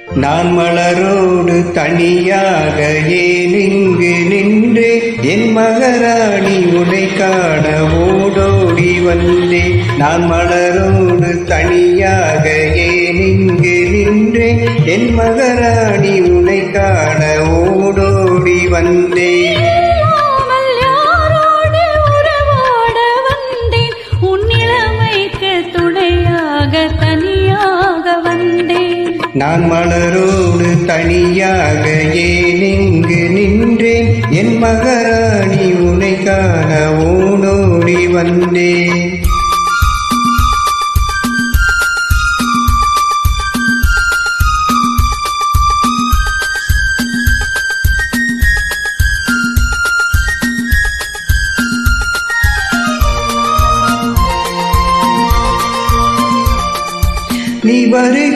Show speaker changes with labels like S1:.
S1: நான் மலரோடு தனியாக ஏன் இங்கு நின்றேன் என் மகாராணி உன்னை காண ஓடோடி வந்தேன். நான் மலரோடு தனியாக ஏன் இங்கு நின்றேன் என் மகாராணி உன்னை காண ஓடோடி வந்தேன். நான் மலரோடு தனியாக ஏன் இங்கு நின்றேன் என் மகாராணி உன்னை காண ஓடோடி வந்தேன். நீ வருக